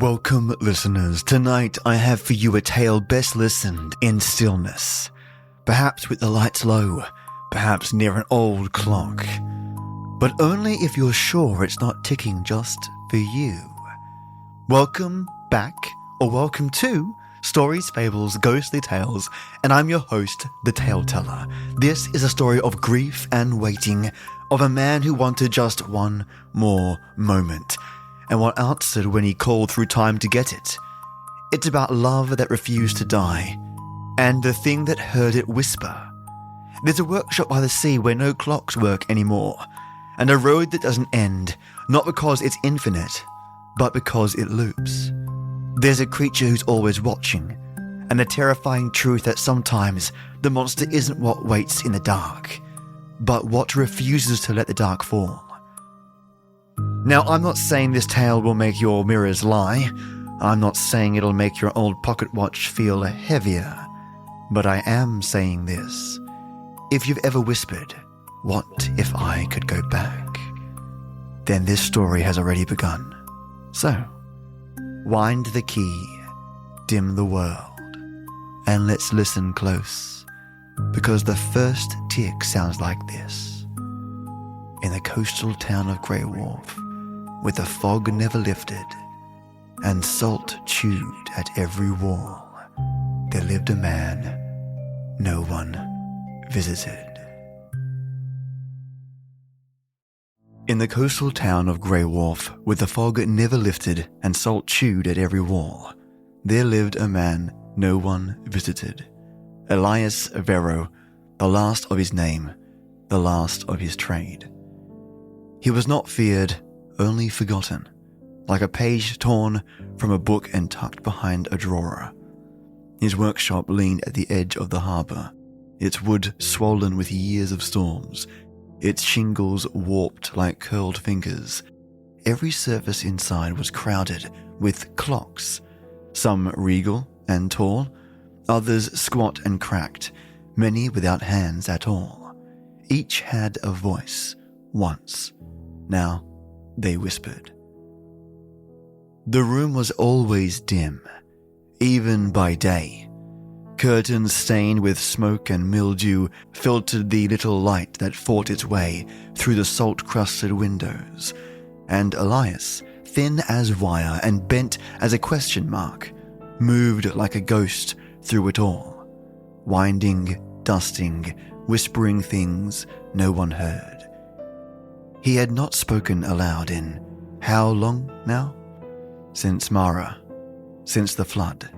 Welcome, listeners. Tonight I have for you a tale best listened in stillness. Perhaps with the lights low, perhaps near an old clock. But only if you're sure it's not ticking just for you. Welcome back, or welcome to Stories, Fables, Ghostly Tales, and I'm your host, the Tale Teller. This is a story of grief and waiting, of a man who wanted just one more moment, and what answered when he called through time to get it. It's about love that refused to die, and the thing that heard it whisper. There's a workshop by the sea where no clocks work anymore, and a road that doesn't end, not because it's infinite, but because it loops. There's a creature who's always watching, and a terrifying truth that sometimes the monster isn't what waits in the dark, but what refuses to let the dark fall. Now, I'm not saying this tale will make your mirrors lie. I'm not saying it'll make your old pocket watch feel heavier. But I am saying this. If you've ever whispered, "What if I could go back?" then this story has already begun. So, wind the key, dim the world, and let's listen close, because the first tick sounds like this. In the coastal town of Grey Wharf, with the fog never lifted, and salt chewed at every wall, there lived a man no one visited. In the coastal town of Grey Wharf, with the fog never lifted and salt chewed at every wall, there lived a man no one visited. Elias Vero, the last of his name, the last of his trade. He was not feared, only forgotten, like a page torn from a book and tucked behind a drawer. His workshop leaned at the edge of the harbour, its wood swollen with years of storms, its shingles warped like curled fingers. Every surface inside was crowded with clocks, some regal and tall, others squat and cracked, many without hands at all. Each had a voice, once. Now they whispered. The room was always dim, even by day. Curtains stained with smoke and mildew filtered the little light that fought its way through the salt-crusted windows, and Elias, thin as wire and bent as a question mark, moved like a ghost through it all, winding, dusting, whispering things no one heard. He had not spoken aloud in how long now? Since Mara, since the flood,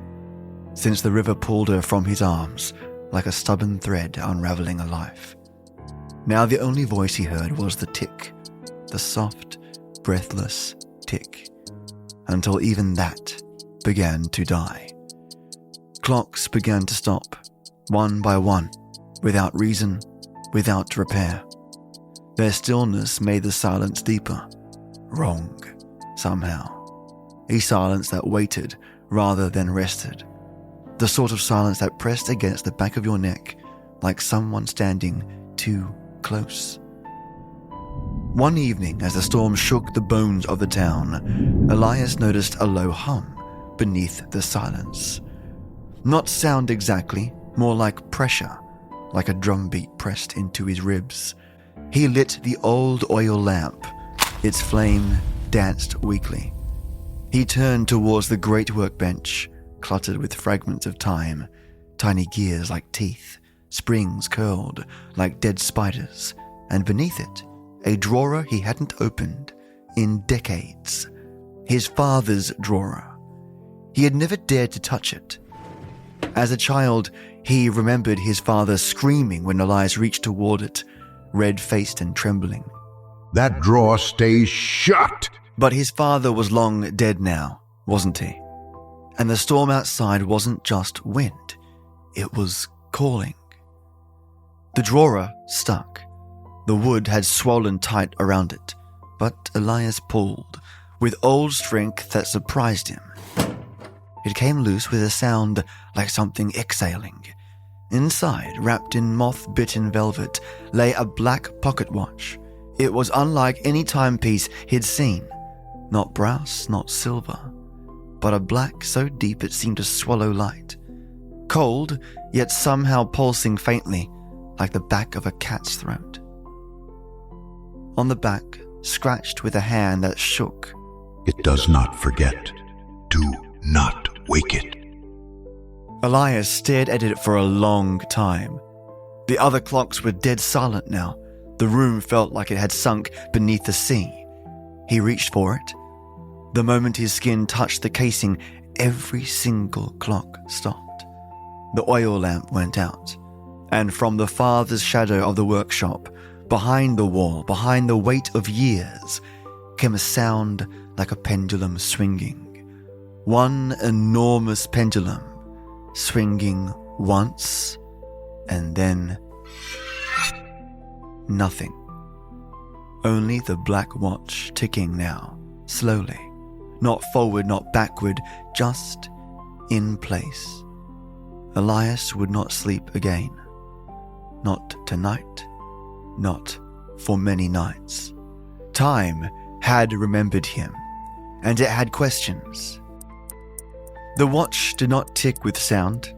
since the river pulled her from his arms like a stubborn thread unraveling a life. Now the only voice he heard was the tick, the soft, breathless tick, until even that began to die. Clocks began to stop, one by one, without reason, without repair. Their stillness made the silence deeper, wrong, somehow. A silence that waited rather than rested. The sort of silence that pressed against the back of your neck like someone standing too close. One evening, as the storm shook the bones of the town, Elias noticed a low hum beneath the silence. Not sound exactly, more like pressure, like a drumbeat pressed into his ribs. He lit the old oil lamp. Its flame danced weakly. He turned towards the great workbench, cluttered with fragments of time, tiny gears like teeth, springs curled like dead spiders, and beneath it, a drawer he hadn't opened in decades. His father's drawer. He had never dared to touch it. As a child, he remembered his father screaming when Elias reached toward it, red-faced and trembling. "That drawer stays shut!" But his father was long dead now, wasn't he? And the storm outside wasn't just wind, it was calling. The drawer stuck. The wood had swollen tight around it, but Elias pulled, with old strength that surprised him. It came loose with a sound like something exhaling. Inside, wrapped in moth-bitten velvet, lay a black pocket watch. It was unlike any timepiece he'd seen. Not brass, not silver. but a black so deep it seemed to swallow light. Cold, yet somehow pulsing faintly, like the back of a cat's throat. On the back, scratched with a hand that shook. It does not forget. Do not wake it. Elias stared at it for a long time. The other clocks were dead silent now. The room felt like it had sunk beneath the sea. He reached for it. The moment his skin touched the casing, every single clock stopped. The oil lamp went out, and from the farthest shadow of the workshop, behind the wall, behind the weight of years, came a sound like a pendulum swinging. One enormous pendulum, swinging once, and then nothing. Only the black watch ticking now, slowly. Not forward, not backward, just in place. Elias would not sleep again. Not tonight. Not for many nights. Time had remembered him, and it had questions. The watch did not tick with sound.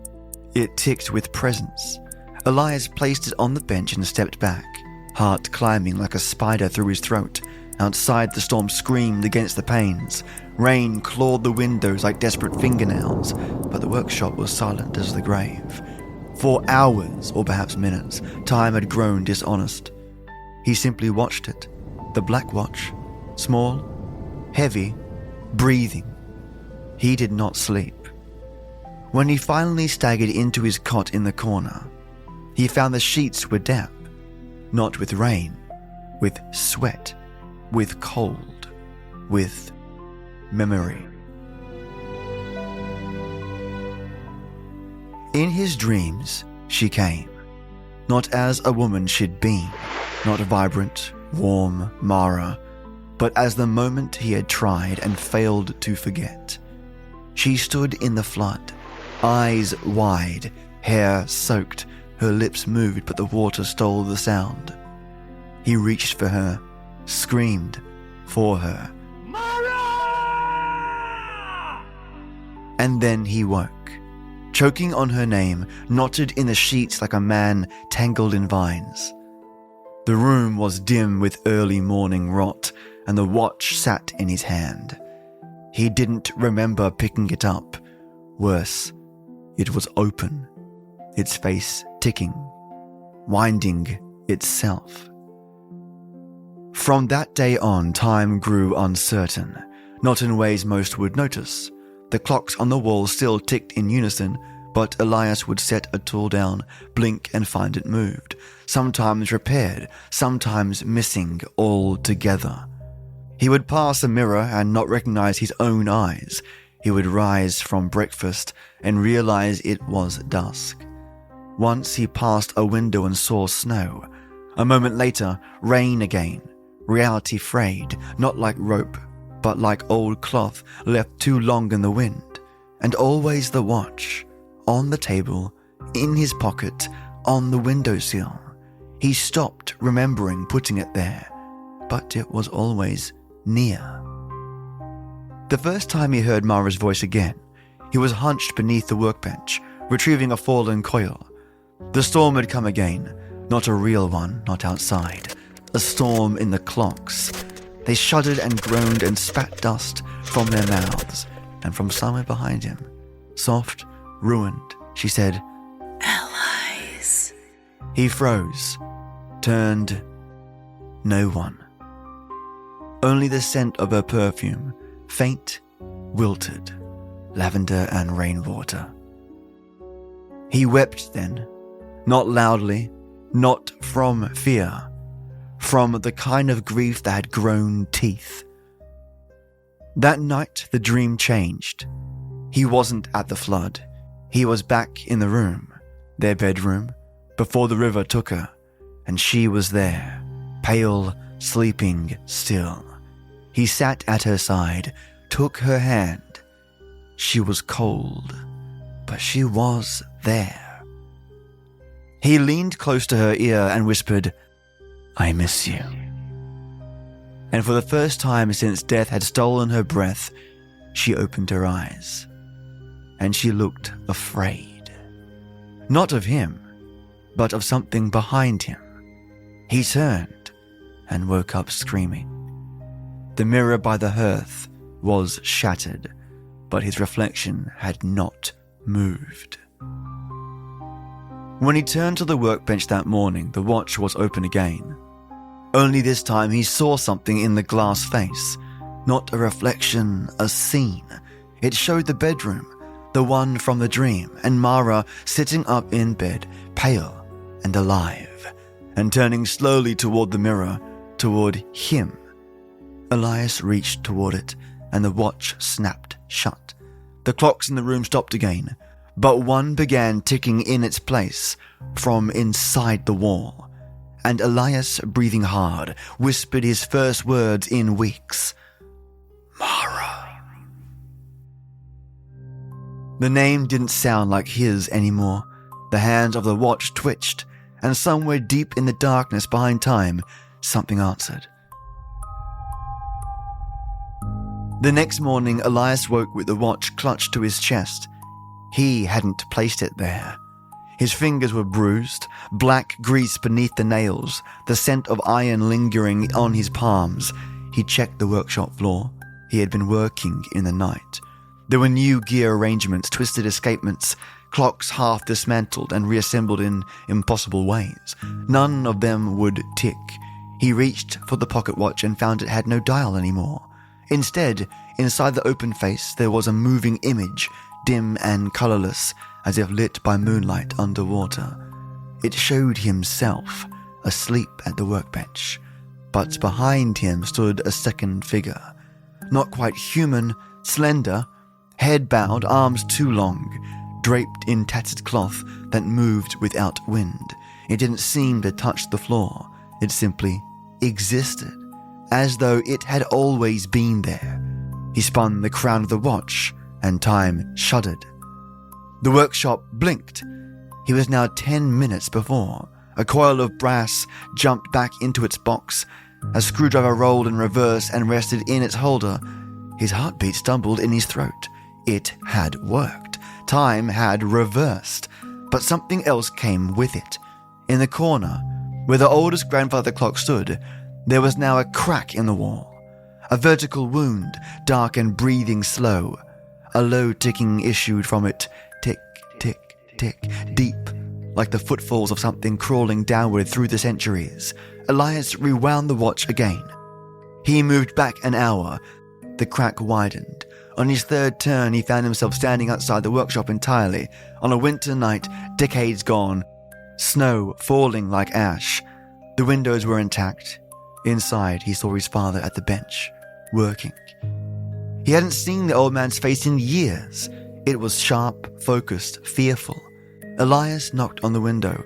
It ticked with presence. Elias placed it on the bench and stepped back, heart climbing like a spider through his throat. Outside, the storm screamed against the panes. Rain clawed the windows like desperate fingernails, but the workshop was silent as the grave. For hours, or perhaps minutes, time had grown dishonest. He simply watched it, the black watch, small, heavy, breathing. He did not sleep. When he finally staggered into his cot in the corner, he found the sheets were damp, not with rain, with sweat, with cold, with memory. In his dreams, she came, not as a woman she'd been, not vibrant, warm Mara, but as the moment he had tried and failed to forget. She stood in the flood, eyes wide, hair soaked, her lips moved, but the water stole the sound. He reached for her, screamed for her. Mara! And then he woke, choking on her name, knotted in the sheets like a man tangled in vines. The room was dim with early morning rot, and the watch sat in his hand. He didn't remember picking it up. Worse, it was open, its face ticking, winding itself. From that day on, time grew uncertain, not in ways most would notice. The clocks on the wall still ticked in unison, but Elias would set a tool down, blink and find it moved, sometimes repaired, sometimes missing altogether. He would pass a mirror and not recognize his own eyes. He would rise from breakfast and realize it was dusk. Once he passed a window and saw snow. A moment later, rain again. Reality frayed, not like rope, but like old cloth left too long in the wind. And always the watch, on the table, in his pocket, on the windowsill. He stopped remembering putting it there, but it was always near. The first time he heard Mara's voice again, he was hunched beneath the workbench, retrieving a fallen coil. The storm had come again, not a real one, not outside. A storm in the clocks. They shuddered and groaned and spat dust from their mouths, and from somewhere behind him, soft, ruined, she said, "Allies." He froze, turned. No one. Only the scent of her perfume, faint, wilted, lavender and rainwater. He wept then, not loudly, not from fear, from the kind of grief that had grown teeth. That night the dream changed. He wasn't at the flood. He was back in the room, their bedroom, before the river took her, and she was there, pale, sleeping still. He sat at her side, took her hand. She was cold, but she was there. He leaned close to her ear and whispered, "I miss you." And for the first time since death had stolen her breath, she opened her eyes, and she looked afraid. Not of him, but of something behind him. He turned and woke up screaming. The mirror by the hearth was shattered, but his reflection had not moved. When he turned to the workbench that morning, the watch was open again. Only this time he saw something in the glass face. Not a reflection, a scene. It showed the bedroom, the one from the dream, and Mara sitting up in bed, pale and alive, and turning slowly toward the mirror, toward him. Elias reached toward it, and the watch snapped shut. The clocks in the room stopped again, but one began ticking in its place from inside the wall, and Elias, breathing hard, whispered his first words in weeks. Mara. The name didn't sound like his anymore. The hands of the watch twitched, and somewhere deep in the darkness behind time, something answered. The next morning, Elias woke with the watch clutched to his chest. He hadn't placed it there. His fingers were bruised, black grease beneath the nails, the scent of iron lingering on his palms. He checked the workshop floor. He had been working in the night. There were new gear arrangements, twisted escapements, clocks half dismantled and reassembled in impossible ways. None of them would tick. He reached for the pocket watch and found it had no dial anymore. Instead, inside the open face, there was a moving image, dim and colorless, as if lit by moonlight underwater. It showed himself, asleep at the workbench, but behind him stood a second figure. Not quite human, slender, head bowed, arms too long, draped in tattered cloth that moved without wind. It didn't seem to touch the floor. It simply existed, as though it had always been there. He spun the crown of the watch, and time shuddered. The workshop blinked. He was now 10 minutes before. A coil of brass jumped back into its box. A screwdriver rolled in reverse and rested in its holder. His heartbeat stumbled in his throat. It had worked. Time had reversed. But something else came with it. In the corner, where the oldest grandfather clock stood, there was now a crack in the wall. A vertical wound, dark and breathing slow. A low ticking issued from it. Tick, tick, tick, deep, like the footfalls of something crawling downward through the centuries. Elias rewound the watch again. He moved back an hour. The crack widened. On his third turn, he found himself standing outside the workshop entirely, on a winter night, decades gone, snow falling like ash. The windows were intact. Inside, he saw his father at the bench, working. He hadn't seen the old man's face in years. It was sharp, focused, fearful. Elias knocked on the window.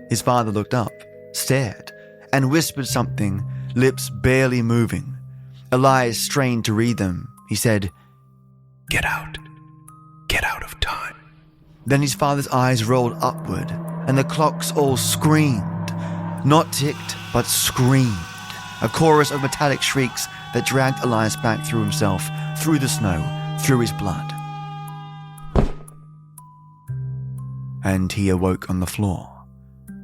His father looked up, stared, and whispered something, lips barely moving. Elias strained to read them. He said, Get out. Get out of time. Then his father's eyes rolled upward, and the clocks all screamed. Not ticked, but screamed. A chorus of metallic shrieks that dragged Elias back through himself, through the snow, through his blood. And he awoke on the floor,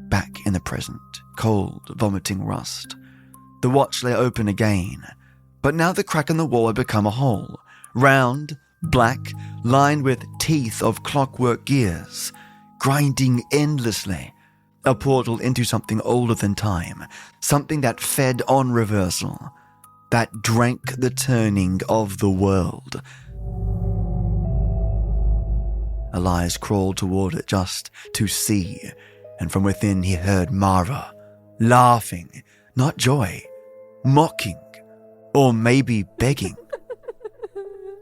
back in the present, cold, vomiting rust. The watch lay open again, but now the crack in the wall had become a hole, round, black, lined with teeth of clockwork gears, grinding endlessly. A portal into something older than time, something that fed on reversal, that drank the turning of the world. Elias crawled toward it just to see, and from within he heard Mara, laughing, not joy, mocking, or maybe begging.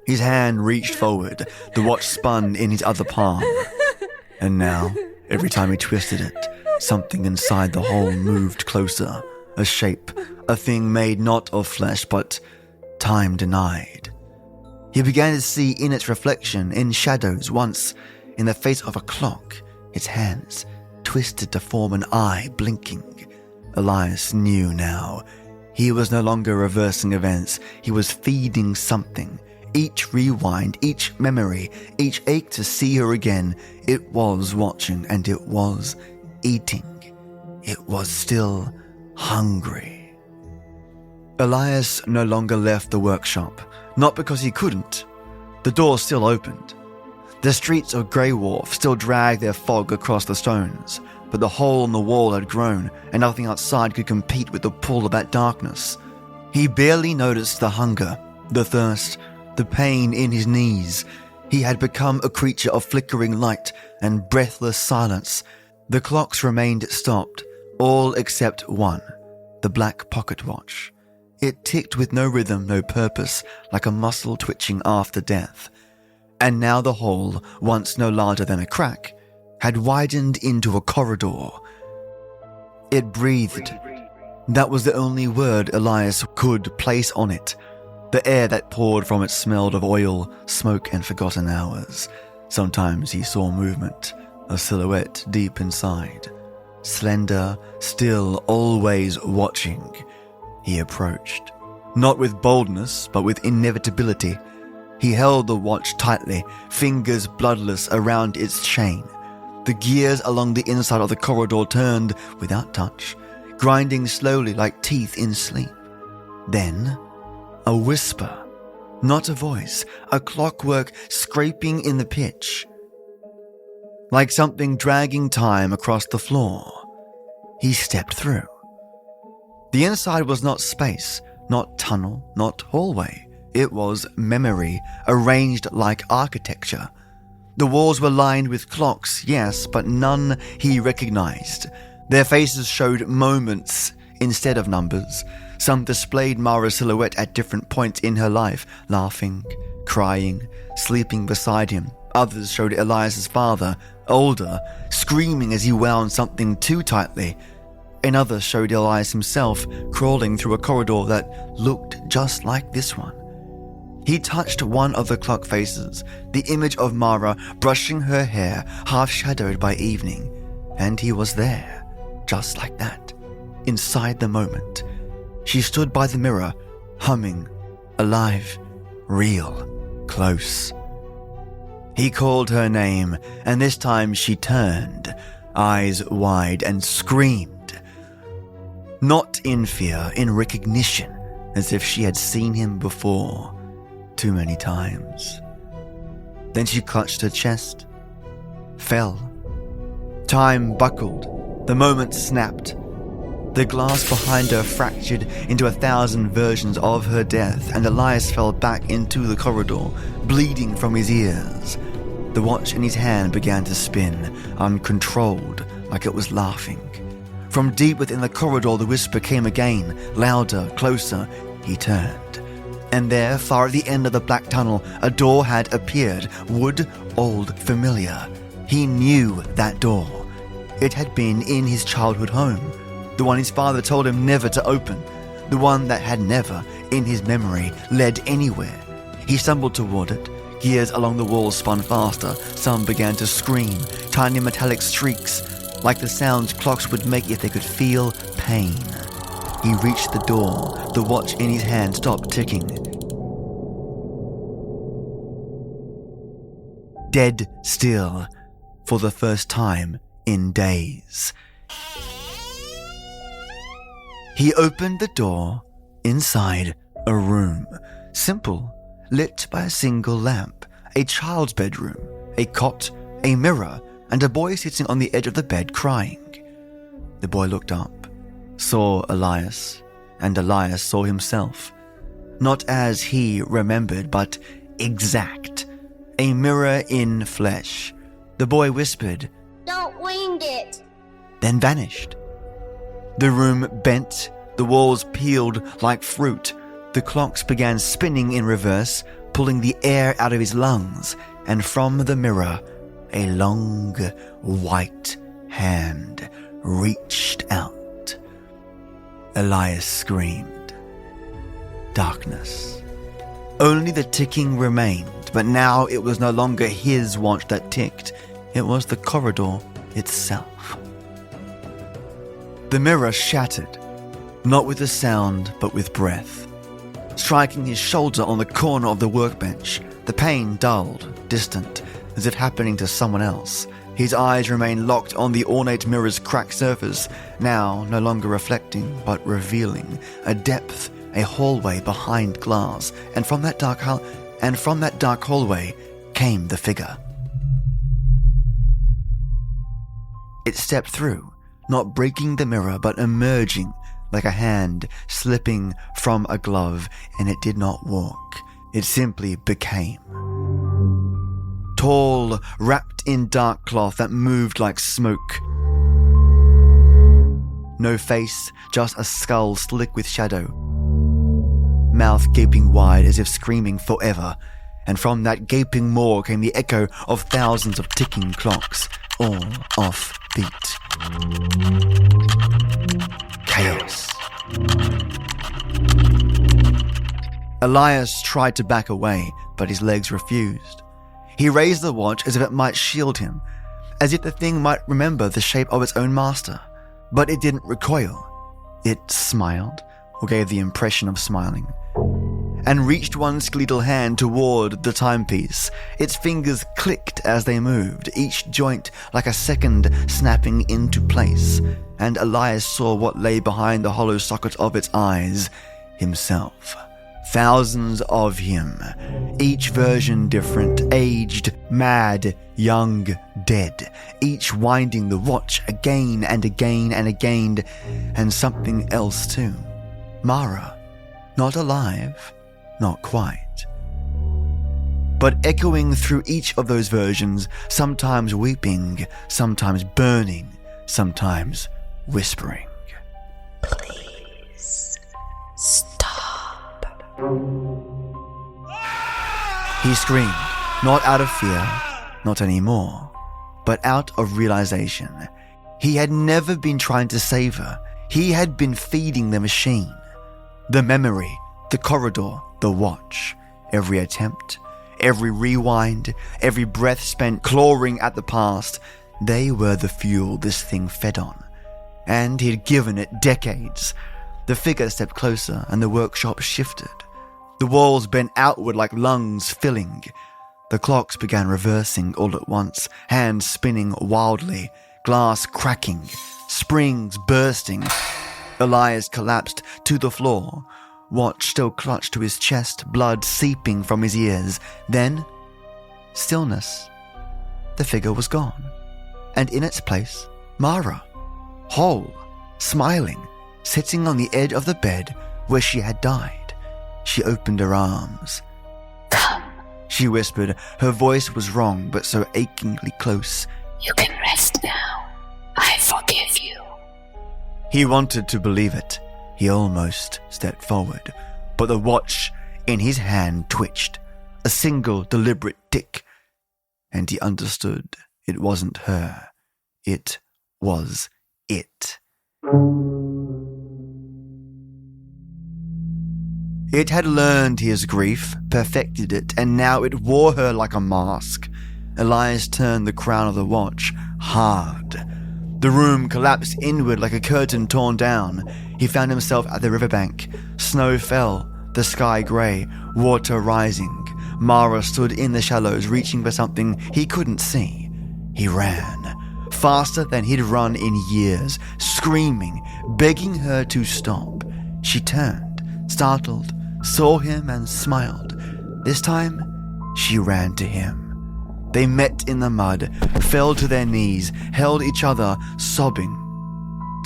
His hand reached forward, the watch spun in his other palm, and now, every time he twisted it, something inside the hole moved closer, a shape, a thing made not of flesh, but time denied. He began to see in its reflection, in shadows, once, in the face of a clock, its hands twisted to form an eye blinking. Elias knew now. He was no longer reversing events. He was feeding something, Each rewind, each memory, each ache to see her again, it was watching and it was eating. It was still hungry. Elias no longer left the workshop, not because he couldn't. The door still opened. The streets of Grey Wharf still dragged their fog across the stones, but the hole in the wall had grown, and nothing outside could compete with the pull of that darkness. He barely noticed the hunger, the thirst, the pain in his knees. He had become a creature of flickering light and breathless silence. The clocks remained stopped, all except one, the black pocket watch. It ticked with no rhythm, no purpose, like a muscle twitching after death. And now the hole, once no larger than a crack, had widened into a corridor. It breathed. That was the only word Elias could place on it. The air that poured from it smelled of oil, smoke, and forgotten hours. Sometimes he saw movement, a silhouette deep inside. Slender, still, always watching. He approached, not with boldness, but with inevitability. He held the watch tightly, fingers bloodless around its chain. The gears along the inside of the corridor turned without touch, grinding slowly like teeth in sleep. Then, a whisper, not a voice, a clockwork scraping in the pitch. Like something dragging time across the floor. He stepped through. The inside was not space, not tunnel, not hallway. It was memory, arranged like architecture. The walls were lined with clocks, yes, but none he recognized. Their faces showed moments instead of numbers. Some displayed Mara's silhouette at different points in her life, laughing, crying, sleeping beside him. Others showed Elias's father, older, screaming as he wound something too tightly. Another showed Elias himself crawling through a corridor that looked just like this one. He touched one of the clock faces, the image of Mara brushing her hair, half shadowed by evening, and he was there, just like that, inside the moment. She stood by the mirror, humming, alive, real, close. He called her name, and this time she turned, eyes wide, and screamed. Not in fear, in recognition, as if she had seen him before, too many times. Then she clutched her chest, fell. Time buckled, the moment snapped. The glass behind her fractured into 1,000 versions of her death, and Elias fell back into the corridor, bleeding from his ears. The watch in his hand began to spin, uncontrolled, like it was laughing. From deep within the corridor, the whisper came again, louder, closer. He turned. And there, far at the end of the black tunnel, a door had appeared, wood, old, familiar. He knew that door. It had been in his childhood home, the one his father told him never to open, the one that had never, in his memory, led anywhere. He stumbled toward it. Gears along the walls spun faster. Some began to scream, tiny metallic shrieks, like the sounds clocks would make if they could feel pain. He reached the door. The watch in his hand stopped ticking. Dead still, for the first time in days. He opened the door. Inside, a room. Simple, lit by a single lamp. A child's bedroom. A cot, a mirror, and a boy sitting on the edge of the bed crying. The boy looked up, saw Elias, and Elias saw himself. Not as he remembered, but exact. A mirror in flesh. The boy whispered, "Don't wing it," then vanished. The room bent, the walls peeled like fruit. The clocks began spinning in reverse, pulling the air out of his lungs, and from the mirror, a long, white hand reached out. Elias screamed. Darkness. Only the ticking remained, but now it was no longer his watch that ticked. It was the corridor itself. The mirror shattered, not with a sound, but with breath. striking his shoulder on the corner of the workbench. The pain dulled, distant, as if happening to someone else. His eyes remained locked on the ornate mirror's cracked surface, now no longer reflecting but revealing a depth, a hallway behind glass, and from that dark hallway came the figure. It stepped through, not breaking the mirror but emerging like a hand slipping from a glove, and it did not walk. It simply became. Tall, wrapped in dark cloth that moved like smoke. No face, just a skull slick with shadow. Mouth gaping wide as if screaming forever. And from that gaping maw came the echo of thousands of ticking clocks, all off beat. Chaos. Elias tried to back away, but his legs refused. He raised the watch as if it might shield him, as if the thing might remember the shape of its own master. But it didn't recoil. It smiled, or gave the impression of smiling, and reached one skeletal hand toward the timepiece. Its fingers clicked as they moved, each joint like a second snapping into place, and Elias saw what lay behind the hollow socket of its eyes: himself. Thousands of him, each version different, aged, mad, young, dead, each winding the watch again and again and again, and something else too. Mara, not alive, not quite. But echoing through each of those versions, sometimes weeping, sometimes burning, sometimes whispering. Please, stop. He screamed, not out of fear, not anymore, but out of realization. He had never been trying to save her. He had been feeding the machine. The memory, the corridor, the watch. Every attempt, every rewind, every breath spent clawing at the past, they were the fuel this thing fed on. And he'd given it decades. The figure stepped closer and the workshop shifted. The walls bent outward like lungs filling. The clocks began reversing all at once, hands spinning wildly, glass cracking, springs bursting. Elias collapsed to the floor, watch still clutched to his chest, blood seeping from his ears. Then, stillness. The figure was gone, and in its place, Mara, whole, smiling, sitting on the edge of the bed where she had died. She opened her arms. Come. She whispered. Her voice was wrong, but so achingly close. You can rest now. I forgive you. He wanted to believe it. He almost stepped forward, but the watch in his hand twitched. A single deliberate tick. And he understood it wasn't her. It was it. It had learned his grief, perfected it, and now it wore her like a mask. Elias turned the crown of the watch hard. The room collapsed inward like a curtain torn down. He found himself at the riverbank. Snow fell, the sky grey, water rising. Mara stood in the shallows, reaching for something he couldn't see. He ran, faster than he'd run in years, screaming, begging her to stop. She turned, startled, saw him and smiled. This time, she ran to him. They met in the mud, fell to their knees, held each other, sobbing.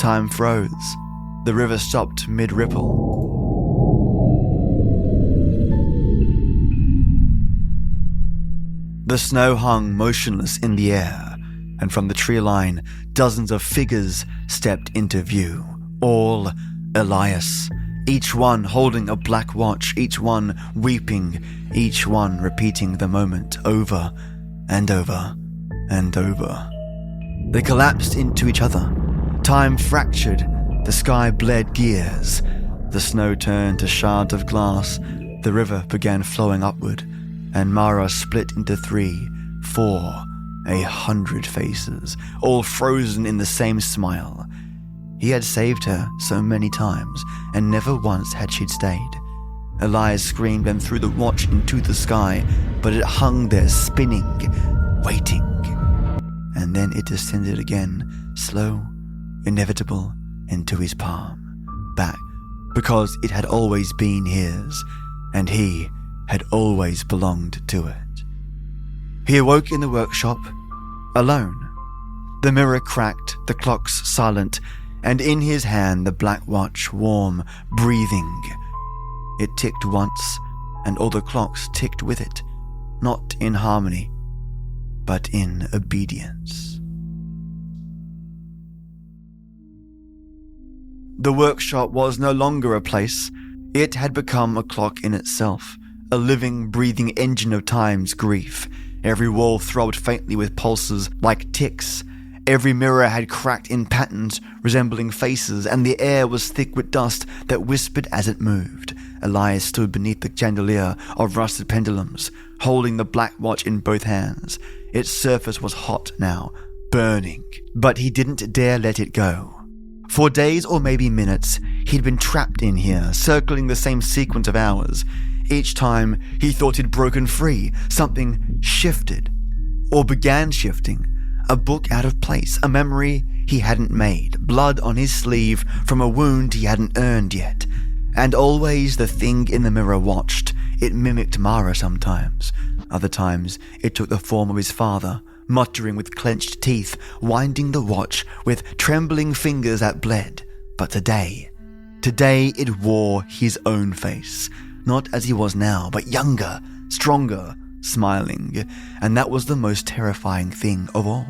Time froze. The river stopped mid-ripple. The snow hung motionless in the air, and from the tree line, dozens of figures stepped into view. All Elias. Each one holding a black watch, each one weeping, each one repeating the moment over and over and over. They collapsed into each other. Time fractured. The sky bled gears. The snow turned to shards of glass. The river began flowing upward, and Mara split into 3, 4, 100 faces, all frozen in the same smile. He had saved her so many times, and never once had she stayed. Elias screamed and threw the watch into the sky, but it hung there spinning, waiting. And then it descended again, slow, inevitable, into his palm, back, because it had always been his, and he had always belonged to it. He awoke in the workshop, alone. The mirror cracked, the clocks silent, and in his hand the black watch, warm, breathing. It ticked once, and all the clocks ticked with it, not in harmony, but in obedience. The workshop was no longer a place. It had become a clock in itself, a living, breathing engine of time's grief. Every wall throbbed faintly with pulses like ticks. Every mirror had cracked in patterns resembling faces, and the air was thick with dust that whispered as it moved. Elias stood beneath the chandelier of rusted pendulums, holding the black watch in both hands. Its surface was hot now, burning, but he didn't dare let it go. For days or maybe minutes, he'd been trapped in here, circling the same sequence of hours. Each time he thought he'd broken free, something shifted, or began shifting. A book out of place, a memory he hadn't made, blood on his sleeve from a wound he hadn't earned yet. And always the thing in the mirror watched. It mimicked Mara sometimes. Other times it took the form of his father, muttering with clenched teeth, winding the watch with trembling fingers that bled. But today it wore his own face. Not as he was now, but younger, stronger, smiling, and that was the most terrifying thing of all.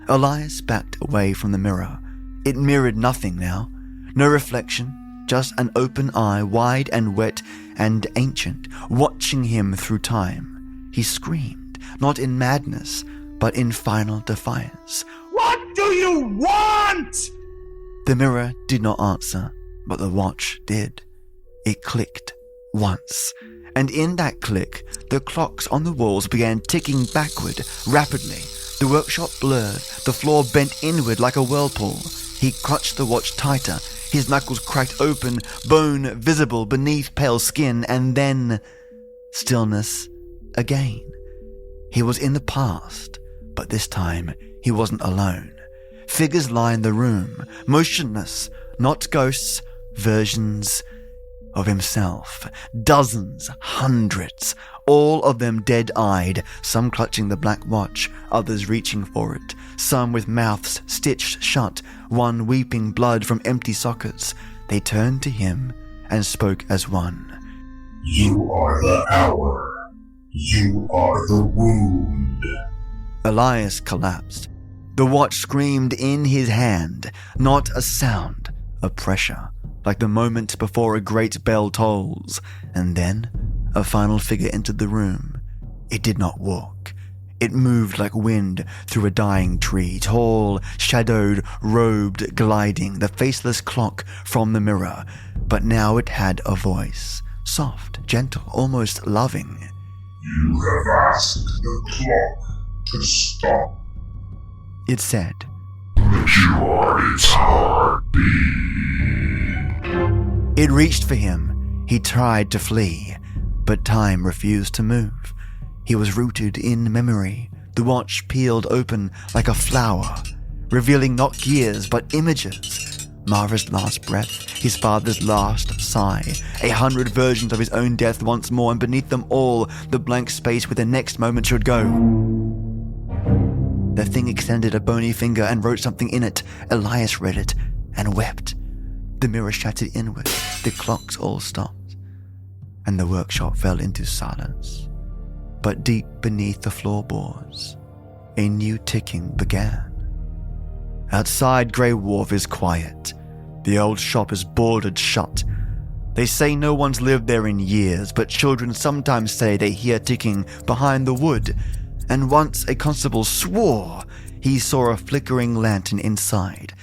Elias backed away from the mirror. It mirrored nothing now. No reflection, just an open eye, wide and wet and ancient, watching him through time. He screamed, not in madness, but in final defiance. What do you want? The mirror did not answer, but the watch did. It clicked once, and in that click, the clocks on the walls began ticking backward rapidly. The workshop blurred, the floor bent inward like a whirlpool. He clutched the watch tighter, his knuckles cracked open, bone visible beneath pale skin, and then stillness again. He was in the past, but this time he wasn't alone. Figures lined the room, motionless, not ghosts, versions of himself. Dozens, hundreds, all of them dead-eyed, some clutching the black watch, others reaching for it, some with mouths stitched shut, one weeping blood from empty sockets. They turned to him and spoke as one. You are the hour. You are the wound. Elias collapsed. The watch screamed in his hand, not a sound, a pressure, like the moment before a great bell tolls. And then a final figure entered the room. It did not walk. It moved like wind through a dying tree, tall, shadowed, robed, gliding, the faceless clock from the mirror. But now it had a voice, soft, gentle, almost loving. You have asked the clock to stop. It said, But you are its heartbeat. It reached for him. He tried to flee, but time refused to move. He was rooted in memory. The watch peeled open like a flower, revealing not gears but images. Mara's last breath, his father's last sigh, 100 versions of his own death once more, and beneath them all, the blank space where the next moment should go. The thing extended a bony finger and wrote something in it. Elias read it and wept. The mirror shattered inward. The clocks all stopped, and the workshop fell into silence. But deep beneath the floorboards, a new ticking began. Outside Grey Wharf is quiet. The old shop is boarded shut. They say no one's lived there in years, but children sometimes say they hear ticking behind the wood. And once a constable swore he saw a flickering lantern inside,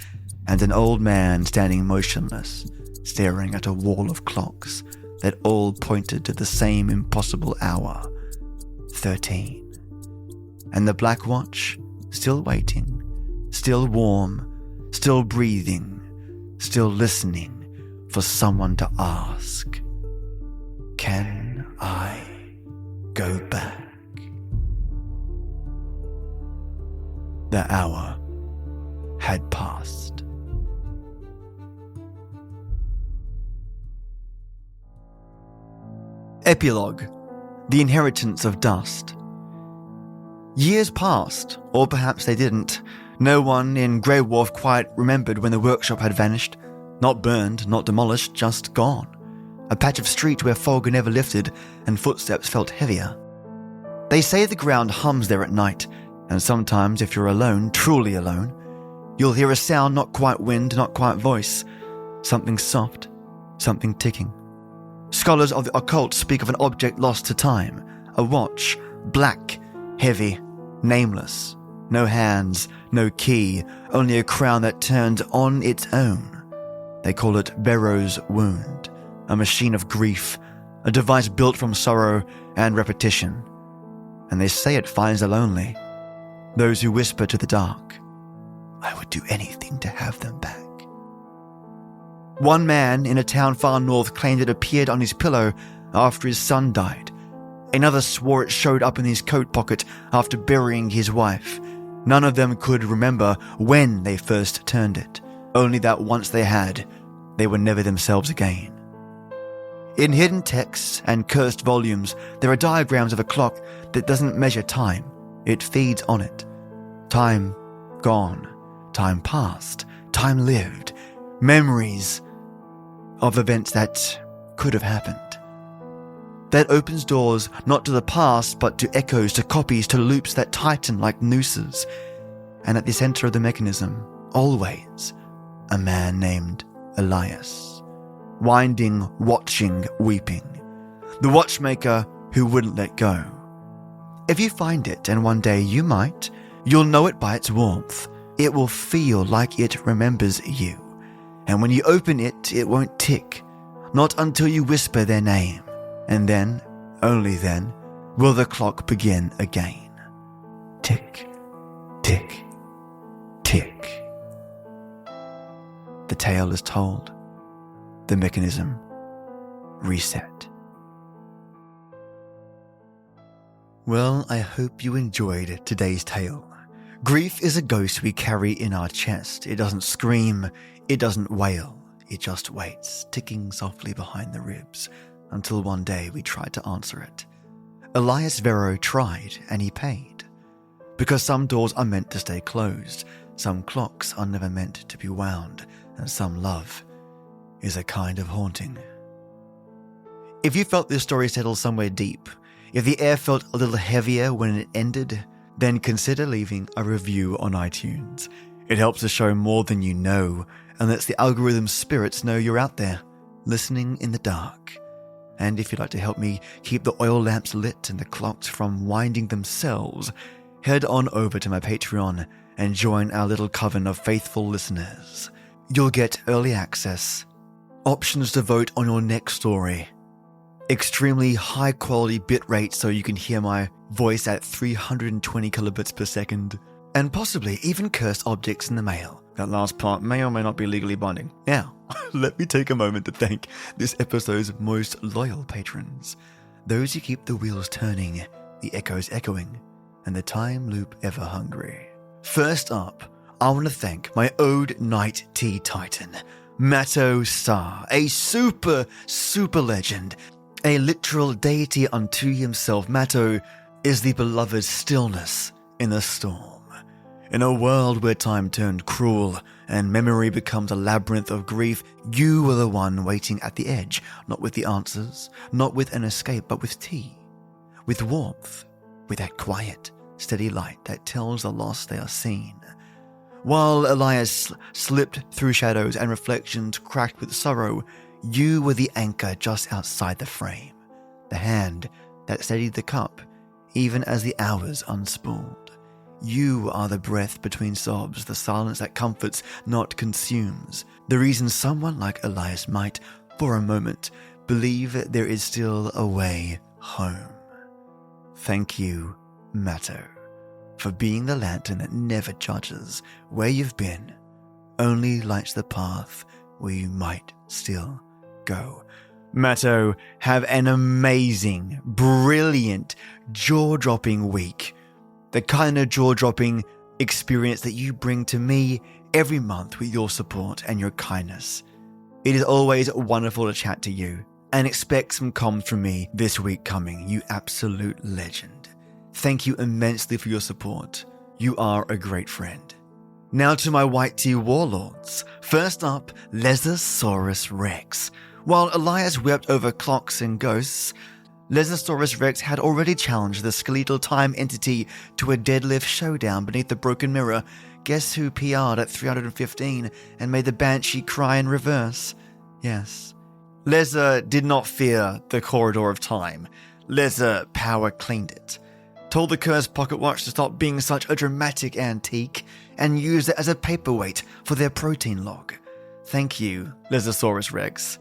and an old man standing motionless, staring at a wall of clocks that all pointed to the same impossible hour, 13. And the black watch, still waiting, still warm, still breathing, still listening for someone to ask, Can I go back? The hour had passed. Epilogue: The Inheritance of Dust. Years passed, or perhaps they didn't. No one in Grey Wharf quite remembered when the workshop had vanished. Not burned, not demolished, just gone. A patch of street where fog never lifted and footsteps felt heavier. They say the ground hums there at night, and sometimes if you're alone, truly alone, you'll hear a sound not quite wind, not quite voice. Something soft, something ticking. Scholars of the occult speak of an object lost to time, a watch, black, heavy, nameless. No hands, no key, only a crown that turned on its own. They call it Barrow's wound, a machine of grief, a device built from sorrow and repetition. And they say it finds the lonely, those who whisper to the dark, "I would do anything to have them back." One man in a town far north claimed it appeared on his pillow after his son died. Another swore it showed up in his coat pocket after burying his wife. None of them could remember when they first turned it, only that once they had, they were never themselves again. In hidden texts and cursed volumes, there are diagrams of a clock that doesn't measure time. It feeds on it. Time gone, time past, time lived, memories of events that could have happened. That opens doors not to the past, but to echoes, to copies, to loops that tighten like nooses. And at the center of the mechanism, always, a man named Elias. Winding, watching, weeping. The watchmaker who wouldn't let go. If you find it, and one day you might, you'll know it by its warmth. It will feel like it remembers you. And when you open it, it won't tick. Not until you whisper their name. And then, only then, will the clock begin again. Tick, tick, tick. The tale is told. The mechanism reset. Well, I hope you enjoyed today's tale. Grief is a ghost we carry in our chest. It doesn't scream, it doesn't wail, it just waits, ticking softly behind the ribs, until one day we try to answer it. Elias Verro tried, and he paid. Because some doors are meant to stay closed, some clocks are never meant to be wound, and some love is a kind of haunting. If you felt this story settle somewhere deep, if the air felt a little heavier when it ended, then consider leaving a review on iTunes. It helps the show more than you know, and lets the algorithm's spirits know you're out there, listening in the dark. And if you'd like to help me keep the oil lamps lit and the clocks from winding themselves, head on over to my Patreon and join our little coven of faithful listeners. You'll get early access, options to vote on your next story, extremely high quality bitrate so you can hear my voice at 320 kilobits per second, and possibly even cursed objects in the mail. That last part may or may not be legally binding. Now, let me take a moment to thank this episode's most loyal patrons. Those who keep the wheels turning, the echoes echoing, and the time loop ever hungry. First up, I want to thank my Ode Night Tea Titan, Matto Star, a super legend, a literal deity unto himself. Matto is the beloved stillness in a storm. In a world where time turned cruel and memory becomes a labyrinth of grief, you were the one waiting at the edge, not with the answers, not with an escape, but with tea, with warmth, with that quiet, steady light that tells the lost they are seen. While Elias slipped through shadows and reflections cracked with sorrow, you were the anchor just outside the frame, the hand that steadied the cup, even as the hours unspooled. You are the breath between sobs, the silence that comforts, not consumes. The reason someone like Elias might, for a moment, believe there is still a way home. Thank you, Matto, for being the lantern that never judges where you've been, only lights the path where you might still go. Matto, have an amazing, brilliant, jaw-dropping week. The kind of jaw-dropping experience that you bring to me every month with your support and your kindness. It is always wonderful to chat to you, and expect some comms from me this week coming, you absolute legend. Thank you immensely for your support. You are a great friend. Now to my White Tea Warlords. First up, Lesosaurus Rex. While Elias wept over clocks and ghosts, Lesosaurus Rex had already challenged the skeletal time entity to a deadlift showdown beneath the broken mirror. Guess who PR'd at 315 and made the Banshee cry in reverse? Yes. Leza did not fear the corridor of time. Leza power cleaned it. Told the cursed pocket watch to stop being such a dramatic antique and used it as a paperweight for their protein log. Thank you, Lesosaurus Rex.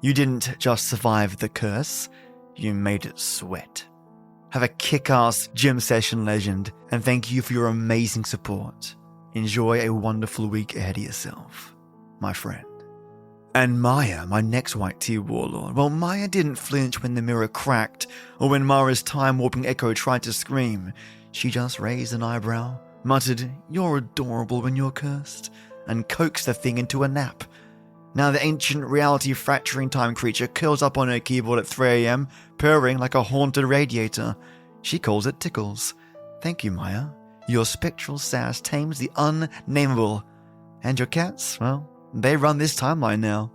You didn't just survive the curse, you made it sweat. Have a kick-ass gym session, legend, and thank you for your amazing support. Enjoy a wonderful week ahead of yourself, my friend. And Maya, my next White Tea Warlord. Well, Maya didn't flinch when the mirror cracked or when Mara's time-warping echo tried to scream. She just raised an eyebrow, muttered, "You're adorable when you're cursed," and coaxed the thing into a nap. Now the ancient reality-fracturing time creature curls up on her keyboard at 3 a.m, purring like a haunted radiator. She calls it Tickles. Thank you, Maya. Your spectral sass tames the unnameable. And your cats, well, they run this timeline now.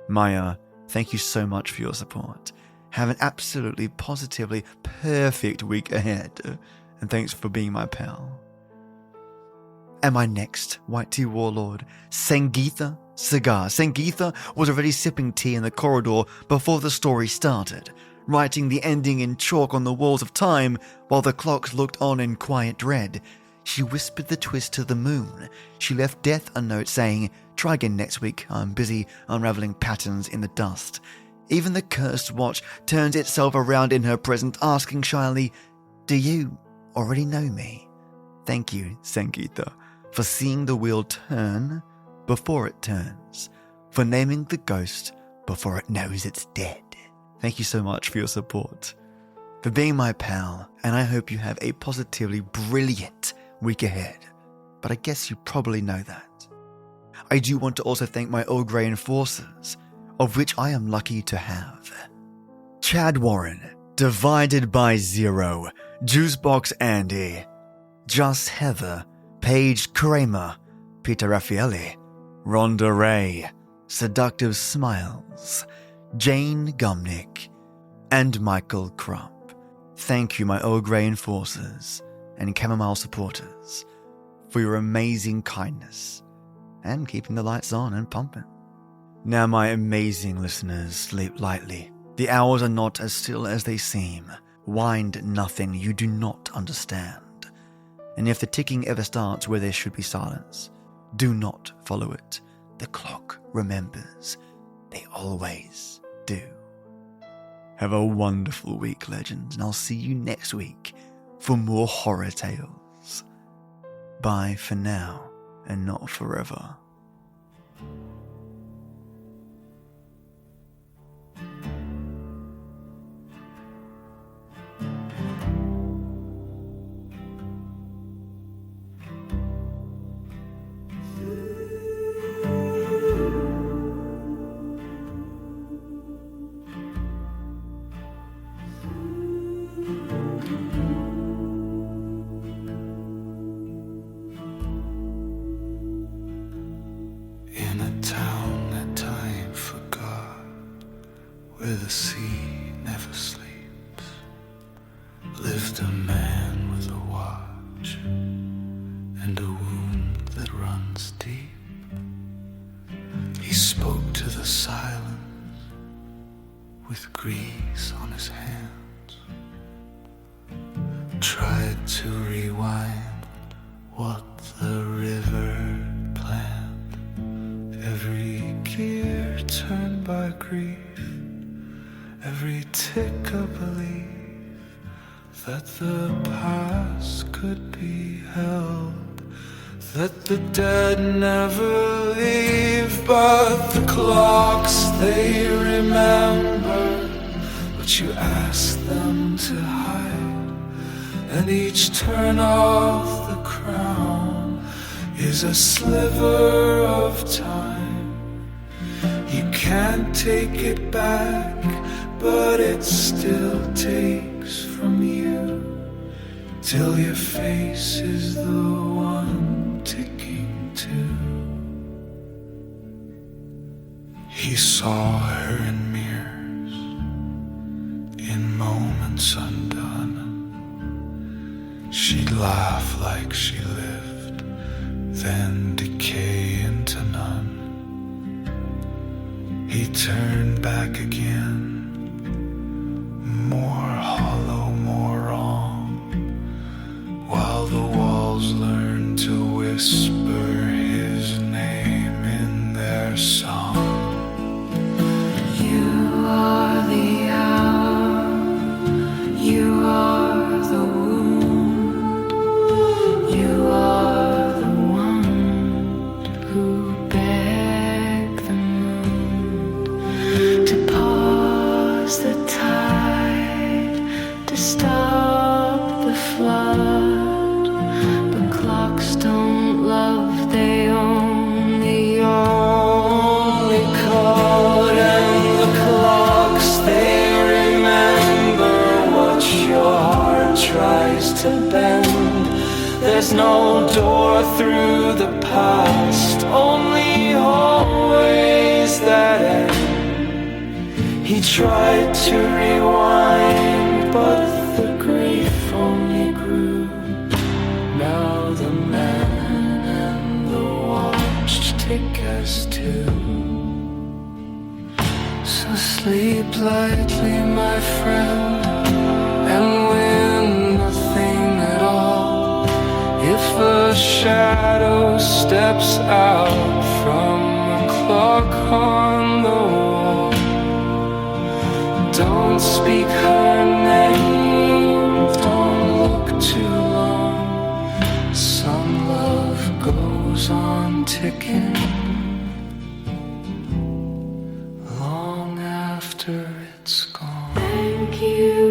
Maya, thank you so much for your support. Have an absolutely, positively perfect week ahead. And thanks for being my pal. And my next White Tea Warlord, Sangeetha Cigar. Sangeetha was already sipping tea in the corridor before the story started, writing the ending in chalk on the walls of time while the clocks looked on in quiet dread. She whispered the twist to the moon. She left Death a note saying, "Try again next week, I'm busy unraveling patterns in the dust." Even the cursed watch turns itself around in her presence, asking shyly, "Do you already know me?" Thank you, Sangeetha, for seeing the wheel turn before it turns, for naming the ghost before it knows it's dead. Thank you so much for your support, for being my pal, and I hope you have a positively brilliant week ahead. But I guess you probably know that. I do want to also thank my Earl Grey enforcers, of which I am lucky to have Chad Warren, Divided by Zero, Juicebox Andy, Just Heather, Paige Kramer, Peter Raffaelli, Rhonda Ray, Seductive Smiles, Jane Gumnick, and Michael Crump. Thank you, my Earl Grey enforcers and chamomile supporters, for your amazing kindness and keeping the lights on and pumping. Now, my amazing listeners, sleep lightly. The hours are not as still as they seem. Wind nothing you do not understand. And if the ticking ever starts where there should be silence, do not follow it. The clock remembers. They always do. Have a wonderful week, legends, and I'll see you next week for more horror tales. Bye for now, and not forever. In a town that time forgot, where the sea never sleeps, lived a man with a watch and a wound that runs deep. He spoke to the silence with grease on his hands, tried to rewind what the river planned. Every gear turned by grief, every tick a belief that the past could be held. that the dead never leave, but the clocks they remember what you ask them to hide. And each turn of the crown is a sliver of time. You can't take it back, but it still takes from you, till your face is the one ticking too. He saw her in mirrors, in moments undone. She'd laugh like she lived, then decay into none. He turned back again, more hollow, more wrong, while the walls learned to whisper his name in their song. You are the hour, you are the wound, you are the one who begged the moon to pause the tide, to stop the flood. But clocks don't love, they only call. And the clocks, they remember what your heart tries to bend. There's no door through the past, only hallways that end. He tried to rewind, but the grief only grew. Now the man and the watch tick as two. So sleep lightly, my friend, and win nothing at all. If a shadow steps out from the clock on the wall, don't speak her name, don't look too long. Some love goes on ticking long after it's gone. Thank you,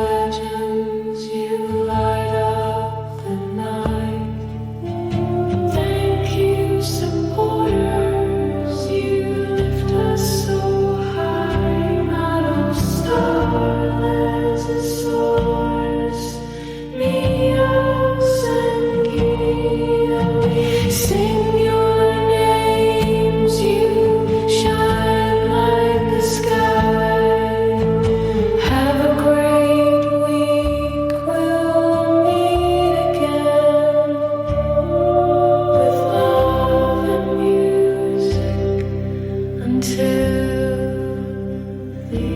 legends, you light up the night. Thank you, supporters, you lift us so high. Not of starlets and source, Mios and Guido, sing your names, you shine like the sky. Have a great week, we'll meet again, with love and music until the